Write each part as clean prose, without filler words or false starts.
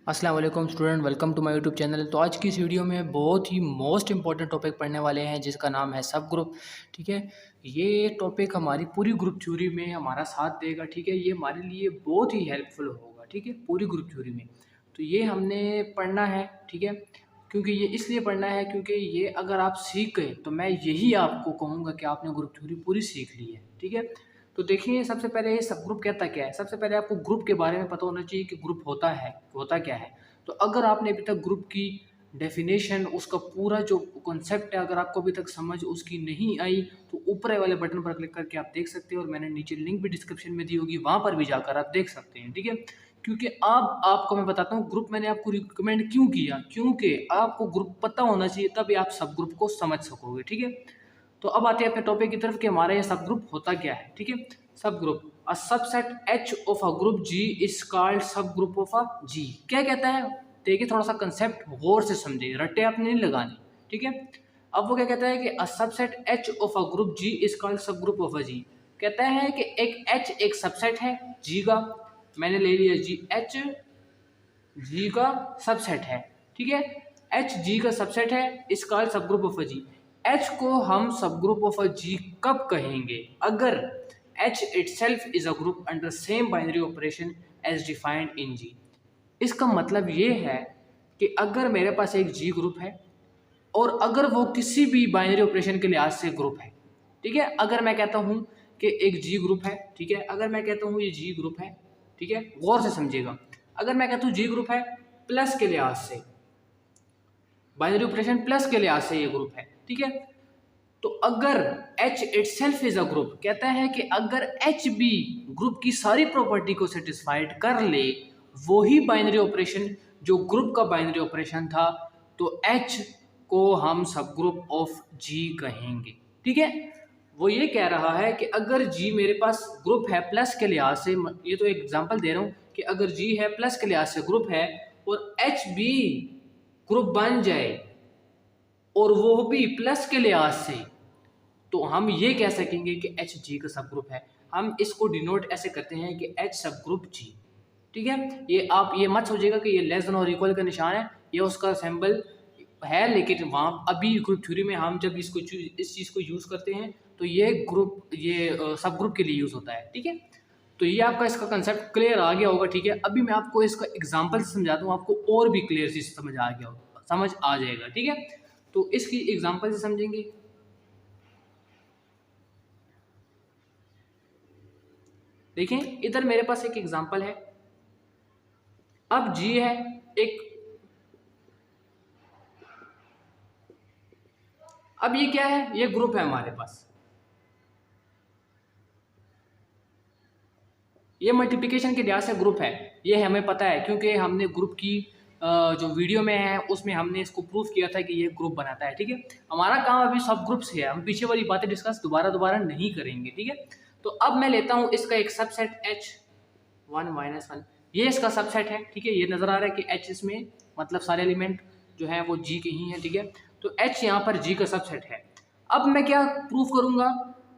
अस्सलाम वालेकुम student, welcome to my YouTube channel. तो आज की इस वीडियो में बहुत ही मोस्ट इंपॉर्टेंट टॉपिक पढ़ने वाले हैं जिसका नाम है सब ग्रुप। ठीक है, ये टॉपिक हमारी पूरी ग्रुप थ्योरी में हमारा साथ देगा। ठीक है, ये हमारे लिए बहुत ही हेल्पफुल होगा। ठीक है, पूरी ग्रुप थ्योरी में तो ये हमने पढ़ना है। ठीक है, क्योंकि ये इसलिए पढ़ना है क्योंकि ये अगर आप सीख गए तो मैं यही आपको कहूँगा कि आपने ग्रुप थ्योरी पूरी सीख ली है। ठीक है, तो देखिए सबसे पहले ये सब ग्रुप कहता क्या है। सबसे पहले आपको ग्रुप के बारे में पता होना चाहिए कि ग्रुप होता क्या है। तो अगर आपने अभी तक ग्रुप की डेफिनेशन, उसका पूरा जो कॉन्सेप्ट है, अगर आपको अभी तक समझ उसकी नहीं आई तो ऊपर वाले बटन पर क्लिक करके आप देख सकते हैं, और मैंने नीचे लिंक भी डिस्क्रिप्शन में दी होगी, वहाँ पर भी जाकर आप देख सकते हैं। ठीक है, क्योंकि अब आपको मैं बताता हूँ ग्रुप मैंने आपको रिकमेंड क्यों किया, क्योंकि आपको ग्रुप पता होना चाहिए, तभी आप सब ग्रुप को समझ सकोगे। ठीक है, तो अब आते हैं अपने टॉपिक की तरफ कि हमारा ये सब ग्रुप होता क्या है। ठीक है, सब group a subset H of a group G is called सब ग्रुप ऑफ अ G। क्या कहता है, देखिए थोड़ा सा कंसेप्ट गौर से समझिए, रट्टे आपने नहीं लगानी। ठीक है, अब वो क्या कहता है कि a subset H of a group G is called सब ग्रुप ऑफ अ G। कहता है कि एक H एक सबसेट है G का, मैंने ले लिया G, H G का सबसेट है। ठीक है, H G का सबसेट है, इस कॉल्ड सब group of a G। H को हम सब ग्रुप ऑफ अ G कब कहेंगे? अगर H itself is a group under same binary operation as defined in G। इसका मतलब ये है कि अगर मेरे पास एक G ग्रुप है और अगर वो किसी भी बाइनरी ऑपरेशन के लिहाज से ग्रुप है। ठीक है, अगर मैं कहता हूँ कि एक G ग्रुप है, ठीक है, अगर मैं कहता हूँ ये G ग्रुप है, ठीक है, गौर से समझिएगा, अगर मैं कहता हूँ G ग्रुप है प्लस के लिहाज से, बाइनरी ऑपरेशन प्लस के लिहाज से ये ग्रुप है। ठीक है, तो अगर H itself is a group, कहता है कि अगर H भी ग्रुप की सारी प्रॉपर्टी को सेटिस्फाइड कर ले, वो ही बाइनरी ऑपरेशन जो ग्रुप का बाइनरी ऑपरेशन था, तो H को हम सब ग्रुप ऑफ G कहेंगे। ठीक है, वो ये कह रहा है कि अगर G मेरे पास ग्रुप है प्लस के लिहाज से, ये तो एग्जांपल दे रहा हूँ कि अगर G है प्लस के लिहाज से ग्रुप है और H भी ग्रुप बन जाए और वो भी प्लस के लिहाज से, तो हम ये कह सकेंगे कि H G का सब ग्रुप है। हम इसको डिनोट ऐसे करते हैं कि H सब ग्रुप G। ठीक है, ये आप ये मत सोचिएगा कि ये लेस देन और इक्वल का निशान है, ये उसका सिंबल है, लेकिन वहाँ अभी ग्रुप थ्योरी में हम जब इस चीज़ को यूज़ करते हैं तो ये ग्रुप सब ग्रुप के लिए यूज़ होता है। ठीक है, तो ये आपका इसका कंसेप्ट क्लियर आ गया होगा। ठीक है, अभी मैं आपको इसका एग्जाम्पल से समझाता हूँ, आपको और भी क्लियर चीज समझ आ जाएगा। ठीक है, तो इसकी एग्जाम्पल से समझेंगे। देखें इधर मेरे पास एक एग्जांपल है, अब G है एक, अब ये क्या है, ये ग्रुप है हमारे पास, ये मल्टीप्लिकेशन के लिहाज से ग्रुप है, ये हमें पता है क्योंकि हमने ग्रुप की जो वीडियो में है उसमें हमने इसको प्रूफ किया था कि ये ग्रुप बनाता है। ठीक है, हमारा काम अभी सब ग्रुप से है, हम पीछे वाली बातें डिस्कस दोबारा नहीं करेंगे। ठीक है, तो अब मैं लेता हूँ इसका एक सबसेट H1-1, ये इसका सबसेट है। ठीक है, ये नजर आ रहा है कि H इसमें मतलब सारे एलिमेंट जो है वो G के ही हैं। ठीक है, तो H यहाँ पर G का सबसेट है। अब मैं क्या प्रूफ करूंगा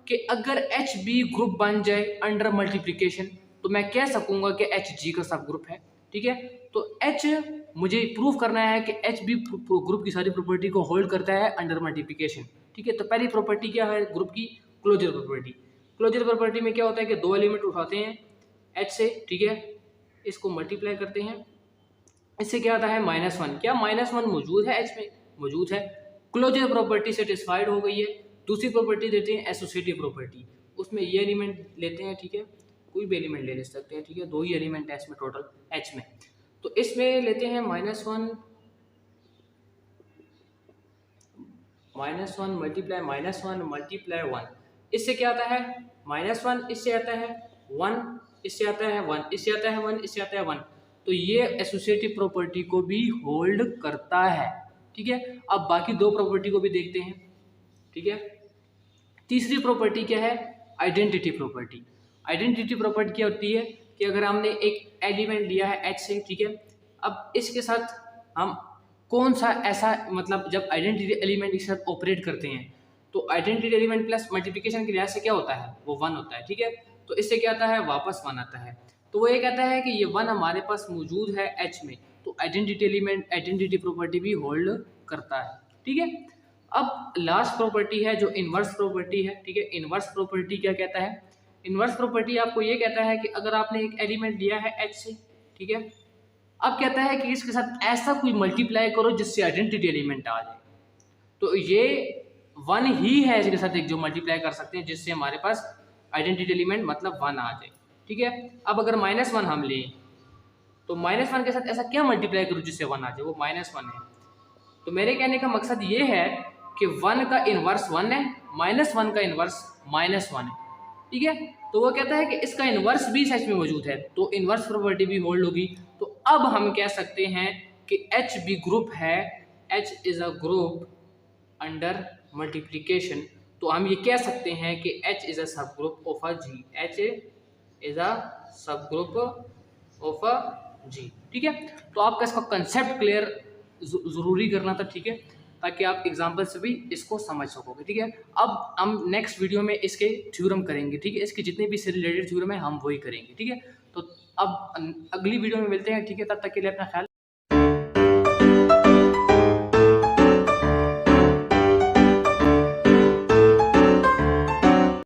कि अगर H भी ग्रुप बन जाए अंडर मल्टीप्लिकेशन, तो मैं कह सकूंगा कि H G का सब ग्रुप है। ठीक है, तो H मुझे प्रूफ करना है कि H भी ग्रुप की सारी प्रॉपर्टी को होल्ड करता है अंडर मल्टीप्लिकेशन। ठीक है, तो पहली प्रॉपर्टी क्या है ग्रुप की, क्लोजर प्रॉपर्टी। क्लोजर प्रॉपर्टी में क्या होता है कि दो एलिमेंट उठाते हैं H से, ठीक है, इसको मल्टीप्लाई करते हैं, इससे क्या आता है -1। क्या -1 मौजूद है H में? मौजूद है, क्लोजर प्रॉपर्टी सेटिस्फाइड हो गई है। दूसरी प्रॉपर्टी देते हैं एसोसिएटिव प्रॉपर्टी, उसमें ये एलिमेंट लेते हैं। ठीक है, कोई भी एलिमेंट ले सकते हैं। ठीक है, दो ही एलिमेंट है इसमें टोटल H में, तो इसमें लेते हैं -1 -1 इससे क्या आता है -1, इससे आता है 1, इससे आता है 1, इससे आता है 1, इससे आता है 1, तो ये एसोसिएटिव प्रॉपर्टी को भी होल्ड करता है। ठीक है, अब बाकी दो प्रॉपर्टी को भी देखते हैं। ठीक है, तीसरी प्रॉपर्टी क्या है, आइडेंटिटी प्रॉपर्टी। आइडेंटिटी प्रॉपर्टी क्या होती है कि अगर हमने एक एलिमेंट लिया है H से, ठीक है, अब इसके साथ हम कौन सा ऐसा मतलब जब आइडेंटिटी एलिमेंट के साथ ऑपरेट करते हैं तो आइडेंटिटी एलिमेंट प्लस मल्टीप्लिकेशन के लिहाज से क्या होता है, वो 1 होता है। ठीक है, तो इससे क्या आता है, वापस 1 आता है। तो वो ये कहता है कि ये 1 हमारे पास मौजूद है H में, तो आइडेंटिटी एलिमेंट आइडेंटिटी प्रॉपर्टी भी होल्ड करता है। ठीक है, अब लास्ट प्रॉपर्टी है जो इन्वर्स प्रॉपर्टी है। ठीक है, इन्वर्स प्रॉपर्टी क्या कहता है? इन्वर्स प्रॉपर्टी आपको ये कहता है कि अगर आपने एक एलिमेंट लिया है H से, ठीक है, अब कहता है कि इसके साथ ऐसा कोई मल्टीप्लाई करो जिससे आइडेंटिटी एलिमेंट आ जाए। तो ये वन ही है इसके साथ एक जो मल्टीप्लाई कर सकते हैं जिससे हमारे पास आइडेंटिटी एलिमेंट मतलब वन आ जाए। ठीक है, अब अगर -1 हम लें तो -1 के साथ ऐसा क्या मल्टीप्लाई करूँ जिससे वन आ जाए? वो -1 है। तो मेरे कहने का मकसद ये है कि 1 का इन्वर्स 1 है, -1 का इन्वर्स -1 है। ठीक है, तो वो कहता है कि इसका इन्वर्स भी सच में मौजूद है, तो इन्वर्स प्रॉपर्टी भी होल्ड होगी। तो अब हम कह सकते हैं कि H भी ग्रुप है, H is a group under multiplication. तो हम ये कह सकते हैं कि H इज़ अ सब group of a G, H is a सब ग्रुप ऑफ अ G। ठीक है, तो आपका इसका कंसेप्ट क्लियर ज़रूरी करना था। ठीक है, ताकि आप एग्जाम्पल से भी इसको समझ सकोगे। ठीक है, अब हम नेक्स्ट वीडियो में इसके थ्योरम करेंगे। ठीक है, इसके जितने भी इससे रिलेटेड थ्योरम है हम वही करेंगे। ठीक है, तो अब अगली वीडियो में मिलते हैं। ठीक है, तब तक के लिए अपना ख्याल